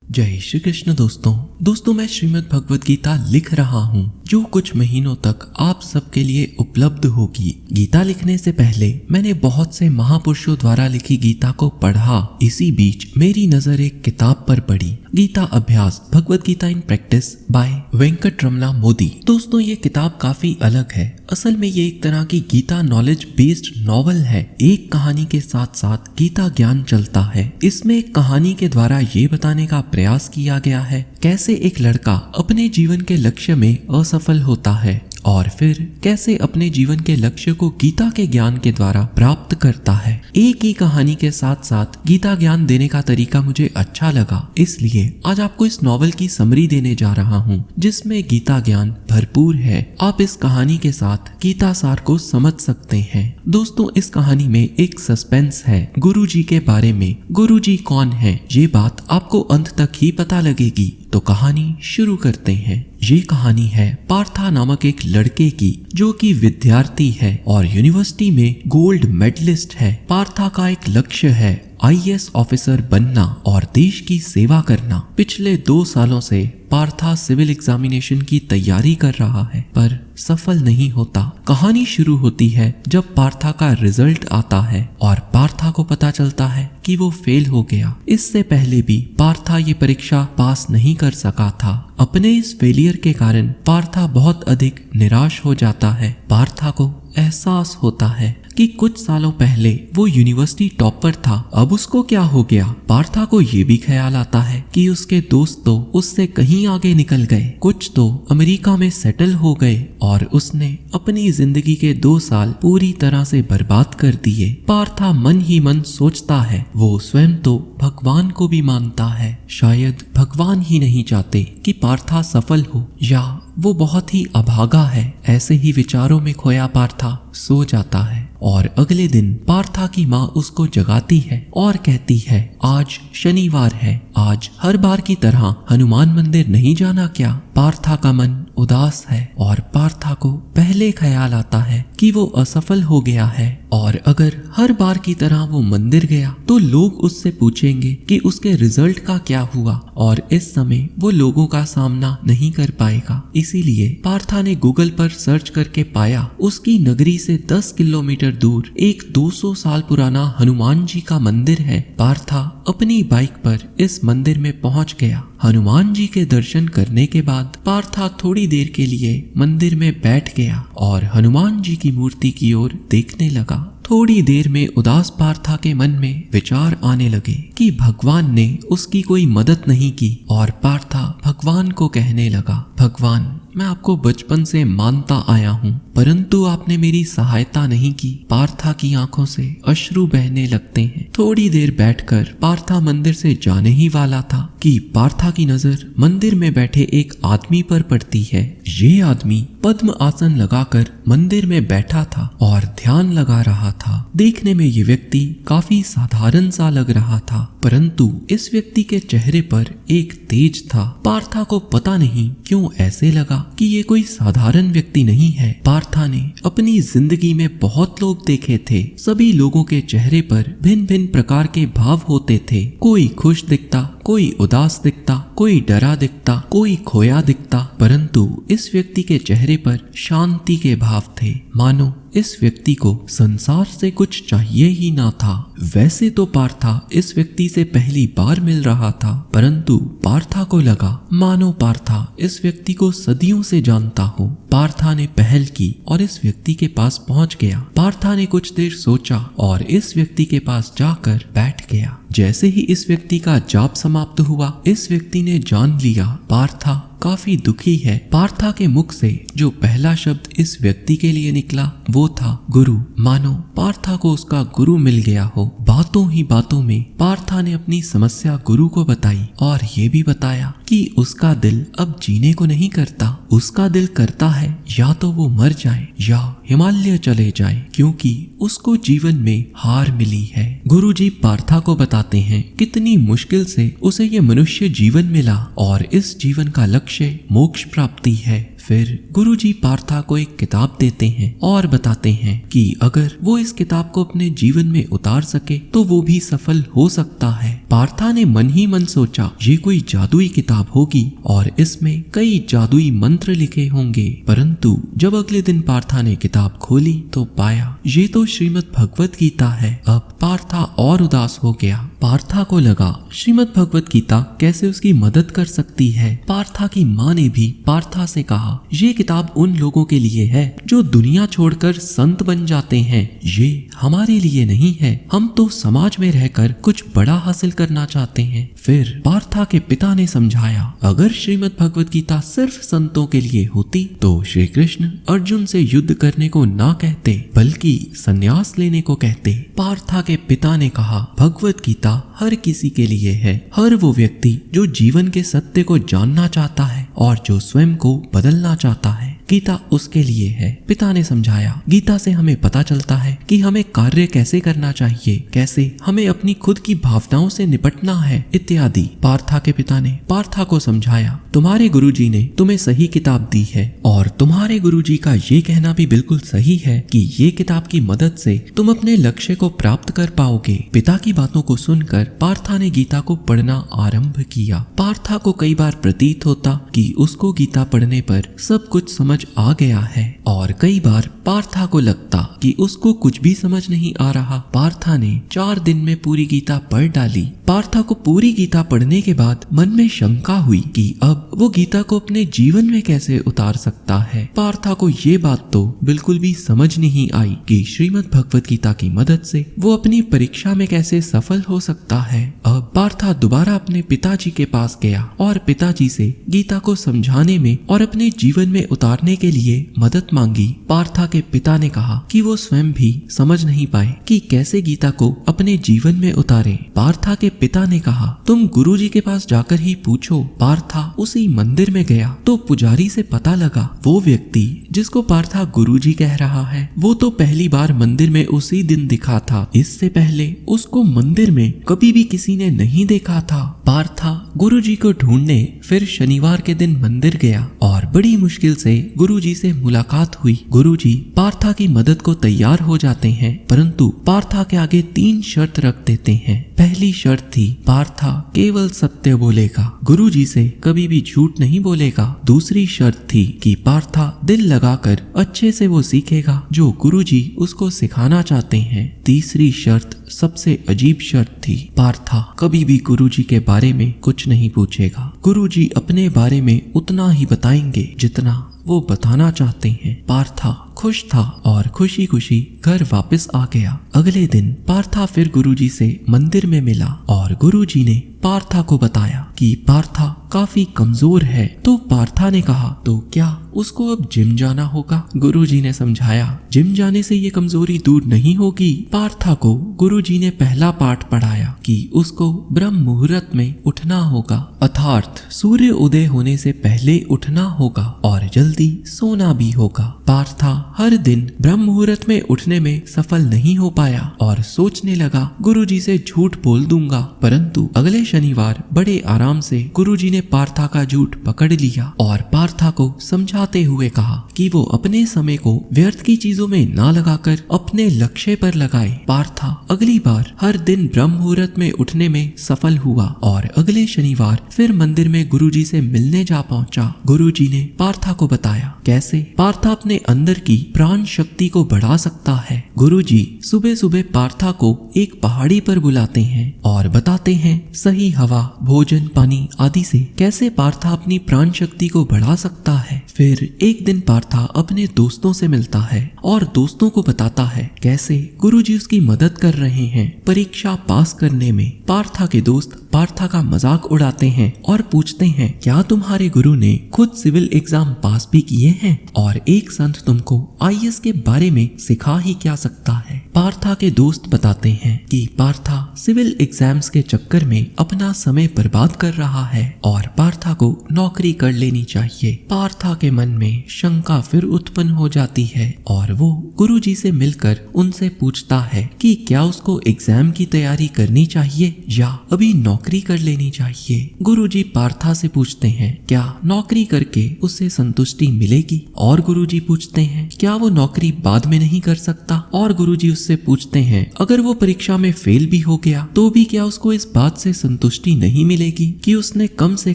जय श्री कृष्ण दोस्तों मैं श्रीमद् भगवत गीता लिख रहा हूँ जो कुछ महीनों तक आप सबके लिए उपलब्ध होगी। गीता लिखने से पहले मैंने बहुत से महापुरुषों द्वारा लिखी गीता को पढ़ा। इसी बीच मेरी नजर एक किताब पर पड़ी, गीता अभ्यास Bhagavad Gita in practice by Venkat Ramala Modi. दोस्तों ये किताब काफी अलग है। असल में ये एक तरह की गीता नॉलेज बेस्ड नॉवल है। एक कहानी के साथ साथ गीता ज्ञान चलता है। इसमें एक कहानी के द्वारा ये बताने का प्रयास किया गया है कैसे एक लड़का अपने जीवन के लक्ष्य में असफल होता है और फिर कैसे अपने जीवन के लक्ष्य को गीता के ज्ञान के द्वारा प्राप्त करता है। एक ही कहानी के साथ साथ गीता ज्ञान देने का तरीका मुझे अच्छा लगा, इसलिए आज आपको इस नॉवल की समरी देने जा रहा हूँ जिसमें गीता ज्ञान भरपूर है। आप इस कहानी के साथ गीता सार को समझ सकते हैं। दोस्तों इस कहानी में एक सस्पेंस है गुरुजी के बारे में। गुरुजी कौन है ये बात आपको अंत तक ही पता लगेगी। तो कहानी शुरू करते हैं। ये कहानी है पार्था नामक एक लड़के की जो कि विद्यार्थी है और यूनिवर्सिटी में गोल्ड मेडलिस्ट है। पार्था का एक लक्ष्य है आईएएस ऑफिसर बनना और देश की सेवा करना। पिछले 2 सालों से पार्था सिविल एग्जामिनेशन की तैयारी कर रहा है पर सफल नहीं होता। कहानी शुरू होती है जब पार्था का रिजल्ट आता है और पार्था को पता चलता है कि वो फेल हो गया। इससे पहले भी पार्था ये परीक्षा पास नहीं कर सका था। अपने इस फेलियर के कारण पार्था बहुत अधिक निराश हो जाता है। पार्था को एहसास होता है कि कुछ सालों पहले वो यूनिवर्सिटी टॉपर था, अब उसको क्या हो गया। पार्था को ये भी ख्याल आता है कि उसके दोस्त तो उससे कहीं आगे निकल गए, कुछ तो अमेरिका में सेटल हो गए और उसने अपनी जिंदगी के 2 साल पूरी तरह से बर्बाद कर दिए। पार्था मन ही मन सोचता है वो स्वयं तो भगवान को भी मानता है, शायद भगवान ही नहीं चाहते कि पार्था सफल हो या वो बहुत ही अभागा है। ऐसे ही विचारों में खोया पार्था सो जाता है और अगले दिन पार्था की माँ उसको जगाती है और कहती है आज शनिवार है, आज हर बार की तरह हनुमान मंदिर नहीं जाना क्या। पार्था का मन उदास है और पार्था को पहले ख्याल आता है कि वो असफल हो गया है और अगर हर बार की तरह वो मंदिर गया तो लोग उससे पूछेंगे कि उसके रिजल्ट का क्या हुआ और इस समय वो लोगों का सामना नहीं कर पाएगा। इसीलिए पार्था ने गूगल पर सर्च करके पाया उसकी नगरी से 10 किलोमीटर दूर एक 200 साल पुराना हनुमान जी का मंदिर है। पार्था अपनी बाइक पर इस मंदिर में पहुंच गया। हनुमान जी के दर्शन करने के बाद पार्था थोड़ी देर के लिए मंदिर में बैठ गया और हनुमान जी की मूर्ति की ओर देखने लगा। थोड़ी देर में उदास पार्था के मन में विचार आने लगे कि भगवान ने उसकी कोई मदद नहीं की और पार्था भगवान को कहने लगा, भगवान मैं आपको बचपन से मानता आया हूँ परंतु आपने मेरी सहायता नहीं की। पार्था की आंखों से अश्रु बहने लगते हैं। थोड़ी देर बैठकर पार्था मंदिर से जाने ही वाला था कि पार्था की नजर मंदिर में बैठे एक आदमी पर पड़ती है। ये आदमी पद्म आसन लगाकर मंदिर में बैठा था और ध्यान लगा रहा था। देखने में ये व्यक्ति काफी साधारण सा लग रहा था परंतु इस व्यक्ति के चेहरे पर एक तेज था। पार्था को पता नहीं क्यों ऐसे लगा कि ये कोई साधारण व्यक्ति नहीं है। पार्था ने अपनी जिंदगी में बहुत लोग देखे थे, सभी लोगों के चेहरे पर भिन्न भिन्न प्रकार के भाव होते थे। कोई खुश दिखता, कोई उदास दिखता, कोई डरा दिखता, कोई खोया दिखता, परंतु इस व्यक्ति के चेहरे पर शांति के भाव थे, मानो इस व्यक्ति को संसार से कुछ चाहिए ही ना था। वैसे तो पार्था इस व्यक्ति से पहली बार मिल रहा था परंतु पार्था को लगा मानो पार्था इस व्यक्ति को सदियों से जानता हो। पार्था ने पहल की और इस व्यक्ति के पास पहुंच गया। पार्था ने कुछ देर सोचा और इस व्यक्ति के पास जाकर बैठ गया। जैसे ही इस व्यक्ति का जाप समाप्त हुआ इस व्यक्ति ने जान लिया पार्था काफी दुखी है। पार्था के मुख से जो पहला शब्द इस व्यक्ति के लिए निकला वो था गुरु, मानो पार्था को उसका गुरु मिल गया हो। बातों ही बातों में पार्था ने अपनी समस्या गुरु को बताई और ये भी बताया कि उसका दिल अब जीने को नहीं करता, उसका दिल करता है या तो वो मर जाए या हिमालय चले जाए क्योंकि उसको जीवन में हार मिली है। गुरुजी पार्था को बताते हैं कितनी मुश्किल से उसे ये मनुष्य जीवन मिला और इस जीवन का लक्ष्य मोक्ष प्राप्ति है। फिर गुरुजी पार्था को एक किताब देते हैं और बताते हैं कि अगर वो इस किताब को अपने जीवन में उतार सके तो वो भी सफल हो सकता है। पार्था ने मन ही मन सोचा ये कोई जादुई किताब होगी और इसमें कई जादुई मंत्र लिखे होंगे, परंतु जब अगले दिन पार्था ने किताब खोली तो पाया ये तो श्रीमद् भगवत गीता है। अब पार्था और उदास हो गया। पार्था को लगा श्रीमद् भगवत गीता कैसे उसकी मदद कर सकती है। पार्था की माँ ने भी पार्था से कहा ये किताब उन लोगों के लिए है जो दुनिया छोड़कर संत बन जाते हैं, ये हमारे लिए नहीं है। हम तो समाज में रहकर कुछ बड़ा हासिल करना चाहते हैं। फिर पार्था के पिता ने समझाया अगर श्रीमद् भगवत गीता सिर्फ संतों के लिए होती तो श्री कृष्ण अर्जुन से युद्ध करने को ना कहते बल्कि संन्यास लेने को कहते। पार्था के पिता ने कहा भगवत गीता हर किसी के लिए है, हर वो व्यक्ति जो जीवन के सत्य को जानना चाहता है और जो स्वयं को बदलना चाहता है, गीता उसके लिए है। पिता ने समझाया गीता से हमें पता चलता है कि हमें कार्य कैसे करना चाहिए, कैसे हमें अपनी खुद की भावनाओं से निपटना है इत्यादि। पार्था के पिता ने पार्था को समझाया तुम्हारे गुरुजी ने तुम्हें सही किताब दी है और तुम्हारे गुरुजी का ये कहना भी बिल्कुल सही है कि ये किताब की मदद से तुम अपने लक्ष्य को प्राप्त कर पाओगे। पिता की बातों को सुनकर पार्था ने गीता को पढ़ना आरंभ किया। पार्था को कई बार प्रतीत होता कि उसको गीता पढ़ने पर सब कुछ समझ आ गया है और कई बार पार्था को लगता कि उसको कुछ भी समझ नहीं आ रहा। पार्था ने 4 दिन में पूरी गीता पढ़ डाली। पार्था को पूरी गीता पढ़ने के बाद मन में शंका हुई कि अब वो गीता को अपने जीवन में कैसे उतार सकता है। पार्था को ये बात तो बिल्कुल भी समझ नहीं आई कि श्रीमद् भगवत गीता की मदद से वो अपनी परीक्षा में कैसे सफल हो सकता है। अब पार्था दोबारा अपने पिताजी के पास गया और पिताजी से गीता को समझाने में और अपने जीवन में उतारने के लिए मदद मांगी। पार्था के पिता ने कहा कि वो स्वयं भी समझ नहीं पाए कि कैसे गीता को अपने जीवन में उतारे। पार्था के पिता ने कहा तुम गुरुजी के पास जाकर ही पूछो। पार्था उसी मंदिर में गया तो पुजारी से पता लगा वो व्यक्ति जिसको पार्था गुरुजी कह रहा है वो तो पहली बार मंदिर में उसी दिन दिखा था। इससे पहले उसको मंदिर में कभी भी किसी ने नहीं देखा था। पार्था गुरुजी को ढूंढने फिर शनिवार के दिन मंदिर गया और बड़ी मुश्किल से गुरुजी से मुलाकात हुई। गुरुजी पार्था की मदद को तैयार हो जाते हैं, परंतु पार्था के आगे 3 शर्त रख देते हैं। पहली शर्त थी पार्था केवल सत्य बोलेगा, गुरुजी से कभी भी झूठ नहीं बोलेगा। दूसरी शर्त थी कि पार्था दिल लगाकर अच्छे से वो सीखेगा जो गुरुजी उसको सिखाना चाहते हैं। तीसरी शर्त सबसे अजीब शर्त थी, पार्था कभी भी गुरुजी के बारे में कुछ नहीं पूछेगा। गुरुजी अपने बारे में उतना ही बताएंगे जितना वो बताना चाहते हैं। पार्था खुश था और खुशी खुशी घर वापस आ गया। अगले दिन पार्था फिर गुरुजी से मंदिर में मिला और गुरुजी ने पार्था को बताया कि पार्था काफी कमजोर है। तो पार्था ने कहा तो क्या उसको अब जिम जाना होगा। गुरुजी ने समझाया जिम जाने से ये कमजोरी दूर नहीं होगी। पार्था को गुरुजी ने पहला पाठ पढ़ाया कि उसको ब्रह्म मुहूर्त में उठना होगा, अर्थात सूर्य उदय होने से पहले उठना होगा और जल्दी सोना भी होगा। पार्था हर दिन ब्रह्म मुहूर्त में उठने में सफल नहीं हो पाया और सोचने लगा गुरुजी से झूठ बोल दूंगा, परंतु अगले शनिवार बड़े आराम से गुरुजी ने पार्था का झूठ पकड़ लिया और पार्था को समझाते हुए कहा कि वो अपने समय को व्यर्थ की चीजों में ना लगाकर अपने लक्ष्य पर लगाए। पार्था अगली बार हर दिन ब्रह्म मुहूर्त में उठने में सफल हुआ और अगले शनिवार फिर मंदिर में गुरुजी से मिलने जा पहुंचा। गुरुजी ने पार्था को बताया कैसे पार्था अपने अंदर की प्राण शक्ति को बढ़ा सकता है। गुरुजी सुबह सुबह पार्था को एक पहाड़ी पर बुलाते हैं और बताते हैं सही हवा, भोजन, पानी आदि से कैसे पार्था अपनी प्राण शक्ति को बढ़ा सकता है। फिर एक दिन पार्था अपने दोस्तों से मिलता है और दोस्तों को बताता है कैसे गुरुजी उसकी मदद कर रहे हैं परीक्षा पास करने में। पार्था के दोस्त पार्था का मजाक उड़ाते हैं और पूछते हैं क्या तुम्हारे गुरु ने खुद सिविल एग्जाम पास भी किए हैं और एक संत तुमको आईएएस के बारे में सिखा ही क्या सकता है। पार्था के दोस्त बताते हैं कि पार्था सिविल एग्जाम्स के चक्कर में अपना समय बर्बाद कर रहा है और पार्था को नौकरी कर लेनी चाहिए। पार्था के मन में शंका फिर उत्पन्न हो जाती है और वो गुरुजी से मिलकर उनसे पूछता है कि क्या उसको एग्जाम की तैयारी करनी चाहिए या अभी नौकरी कर लेनी चाहिए। गुरुजी पार्था से पूछते हैं क्या नौकरी करके उससे संतुष्टि मिलेगी, और गुरुजी पूछते हैं क्या वो नौकरी बाद में नहीं कर सकता, और गुरुजी उससे पूछते हैं अगर वो परीक्षा में फेल भी हो गया तो भी क्या उसको इस बात से संतुष्टि नहीं मिलेगी कि उसने कम से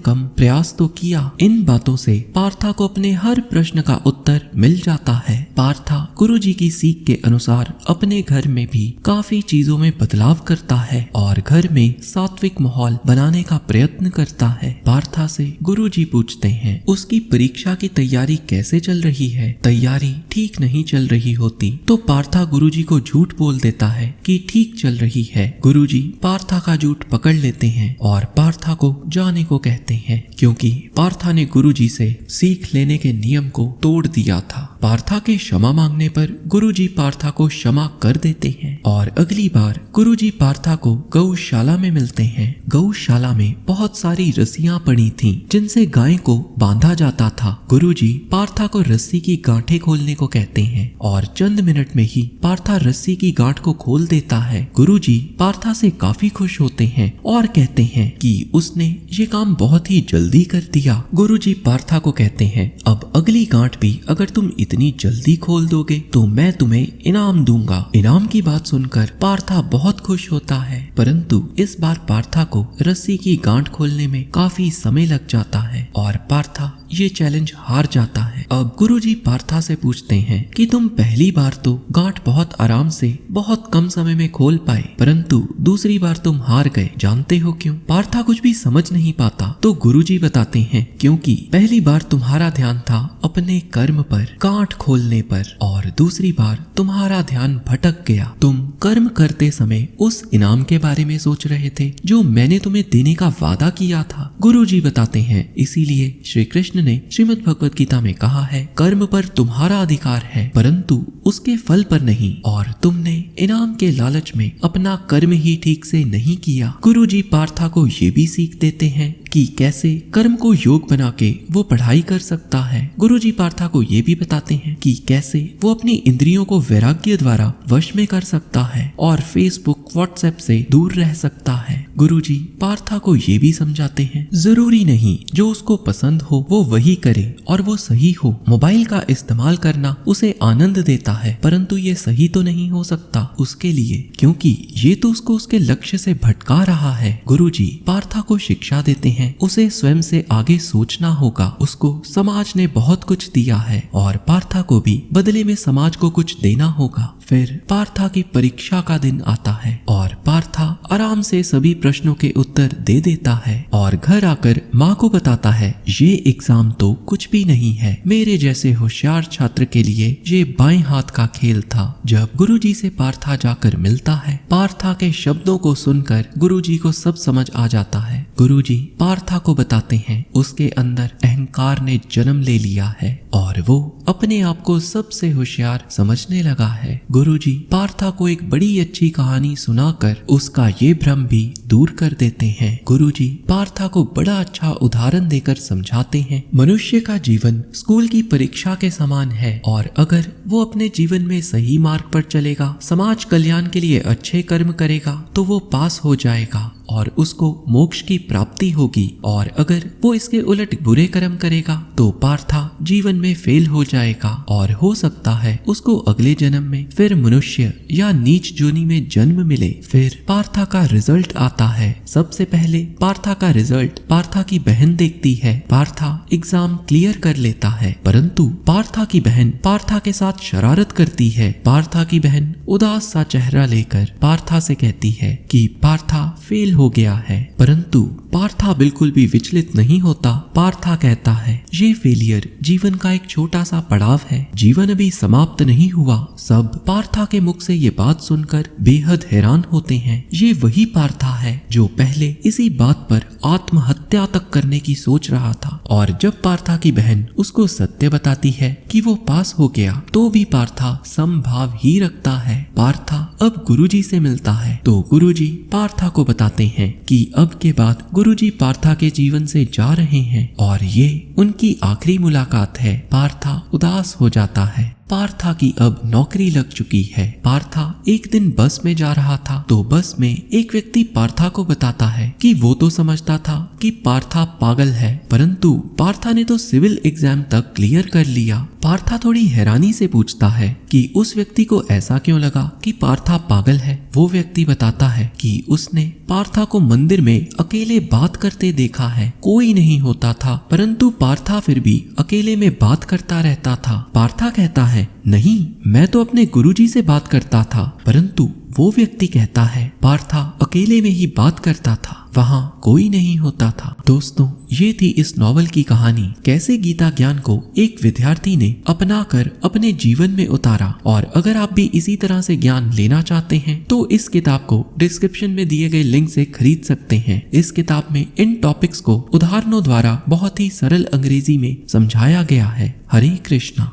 कम प्रयास तो किया। इन बातों से पार्था को अपने हर प्रश्न का उत्तर मिल जाता है। पार्था गुरुजी की सीख के अनुसार अपने घर में भी काफी चीजों में बदलाव करता है और घर में सात्विक माहौल बनाने का प्रयत्न करता है। पार्था से गुरुजी पूछते हैं उसकी परीक्षा की तैयारी कैसे चल रही है। तैयारी ठीक नहीं चल रही होती तो पार्था गुरुजी को झूठ बोल देता है कि ठीक चल रही है। गुरुजी पार्था का झूठ पकड़ लेते हैं और पार्था को जाने को कहते हैं क्योंकि पार्था ने गुरुजी से सीख लेने के नियम को तोड़ दिया था। पार्था के क्षमा मांगने पर गुरुजी पार्था को क्षमा कर देते हैं और अगली बार गुरुजी पार्था को गौशाला में मिलते हैं। गौशाला में बहुत सारी रस्सियां पड़ी थीं जिनसे गाय को बांधा जाता था। गुरुजी पार्था को रस्सी की गांठें खोलने को कहते हैं और चंद मिनट में ही पार्था रस्सी की गांठ को खोल देता है। गुरुजी पार्था से काफी खुश होते हैं और कहते हैं कि उसने ये काम बहुत ही जल्दी कर दिया। गुरुजी पार्था को कहते हैं अब अगली गांठ भी अगर तुम इतनी जल्दी खोल दोगे तो मैं तुम्हें इनाम दूंगा। इनाम की बात सुनकर पार्था बहुत खुश होता है, परंतु इस बार पार्था को रस्सी की गांठ खोलने में काफी समय लग जाता है और पार्था ये चैलेंज हार जाता है। अब गुरुजी पार्था से पूछते हैं कि तुम पहली बार तो गांठ बहुत आराम से बहुत कम समय में खोल पाए, परंतु दूसरी बार तुम हार गए, जानते हो क्यों? पार्था कुछ भी समझ नहीं पाता तो गुरुजी बताते हैं क्योंकि पहली बार तुम्हारा ध्यान था अपने कर्म पर, गांठ खोलने पर, और दूसरी बार तुम्हारा ध्यान भटक गया। तुम कर्म करते समय उस इनाम के बारे में सोच रहे थे जो मैंने तुम्हें देने का वादा किया था। गुरुजी बताते हैं इसीलिए श्री कृष्ण ने श्रीमद् भगवत गीता में कहा है कर्म पर तुम्हारा अधिकार है परंतु उसके फल पर नहीं, और तुमने इनाम के लालच में अपना कर्म ही ठीक से नहीं किया। गुरुजी पार्था को ये भी सीख देते हैं कि कैसे कर्म को योग बना के वो पढ़ाई कर सकता है। गुरुजी पार्था को ये भी बताते हैं कि कैसे वो अपनी इंद्रियों को वैराग्य द्वारा वश में कर सकता है और फेसबुक व्हाट्सएप से दूर रह सकता है। गुरुजी पार्था को ये भी समझाते हैं जरूरी नहीं जो उसको पसंद हो वो वही करे और वो सही हो। मोबाइल का इस्तेमाल करना उसे आनंद देता है परंतु ये सही तो नहीं हो सकता उसके लिए क्योंकि ये तो उसको उसके लक्ष्य से भटका रहा है। गुरुजी पार्था को शिक्षा देते हैं उसे स्वयं से आगे सोचना होगा। उसको समाज ने बहुत कुछ दिया है और पार्था को भी बदले में समाज को कुछ देना होगा। फिर पार्था की परीक्षा का दिन आता है और पार्था आराम से सभी प्रश्नों के उत्तर दे देता है और घर आकर माँ को बताता है ये एग्जाम तो कुछ भी नहीं है, मेरे जैसे होशियार छात्र के लिए ये बाएं हाथ का खेल था। जब गुरुजी से पार्था जाकर मिलता है, पार्था के शब्दों को सुनकर गुरुजी को सब समझ आ जाता है। गुरुजी पार्था को बताते हैं उसके अंदर अहंकार ने जन्म ले लिया है और वो अपने आप को सबसे होशियार समझने लगा है। गुरुजी पार्था को एक बड़ी अच्छी कहानी सुनाकर उसका ये भ्रम भी दूर कर देते हैं। गुरुजी पार्था को बड़ा अच्छा उदाहरण देकर समझाते हैं मनुष्य का जीवन स्कूल की परीक्षा के समान है और अगर वो अपने जीवन में सही मार्ग पर चलेगा, समाज कल्याण के लिए अच्छे कर्म करेगा तो वो पास हो जाएगा और उसको मोक्ष की प्राप्ति होगी, और अगर वो इसके उलट बुरे कर्म करेगा तो पार्था जीवन में फेल हो जाएगा और हो सकता है उसको अगले जन्म में फिर मनुष्य या नीच जोनी में जन्म मिले। फिर पार्था का रिजल्ट आता है। सबसे पहले पार्था का रिजल्ट पार्था की बहन देखती है। पार्था एग्जाम क्लियर कर लेता है परंतु पार्था की बहन पार्था के साथ शरारत करती है। पार्था की बहन उदास सा चेहरा लेकर पार्था से कहती है कि पार्था फेल हो गया है, परंतु पार्था बिल्कुल भी विचलित नहीं होता। पार्था कहता है ये फेलियर जीवन का एक छोटा सा पड़ाव है, जीवन अभी समाप्त नहीं हुआ। सब पार्था के मुख से ये बात सुनकर बेहद हैरान होते हैं। ये वही पार्था है जो पहले इसी बात पर आत्महत्या तक करने की सोच रहा था, और जब पार्था की बहन उसको सत्य बताती है कि वो पास हो गया तो भी पार्था समभाव ही रखता है। पार्था अब गुरुजी से मिलता है तो गुरुजी पार्था को बताते हैं कि अब के बाद गुरुजी पार्था के जीवन से जा रहे हैं और ये उनकी आखिरी मुलाकात है। पार्था उदास हो जाता है। पार्था की अब नौकरी लग चुकी है। पार्था एक दिन बस में जा रहा था तो बस में एक व्यक्ति पार्था को बताता है कि वो तो समझता था कि पार्था पागल है, परंतु पार्था ने तो सिविल एग्जाम तक क्लियर कर लिया। पार्था थोड़ी हैरानी से पूछता है कि उस व्यक्ति को ऐसा क्यों लगा कि पार्था पागल है। वो व्यक्ति बताता है कि उसने पार्था को मंदिर में अकेले बात करते देखा है। कोई नहीं होता था, परंतु पार्था फिर भी अकेले में बात करता रहता था। पार्था कहता है, नहीं, मैं तो अपने गुरुजी से बात करता था। परंतु वो व्यक्ति कहता है, पार्था अकेले में ही बात करता था, वहाँ कोई नहीं होता था। दोस्तों, ये थी इस नॉवल की कहानी। कैसे गीता ज्ञान को एक विद्यार्थी ने अपनाकर अपने जीवन में उतारा। और अगर आप भी इसी तरह से ज्ञान लेना चाहते हैं तो इस किताब को डिस्क्रिप्शन में दिए गए लिंक से खरीद सकते हैं। इस किताब में इन टॉपिक्स को उदाहरणों द्वारा बहुत ही सरल अंग्रेजी में समझाया गया है। हरे कृष्णा।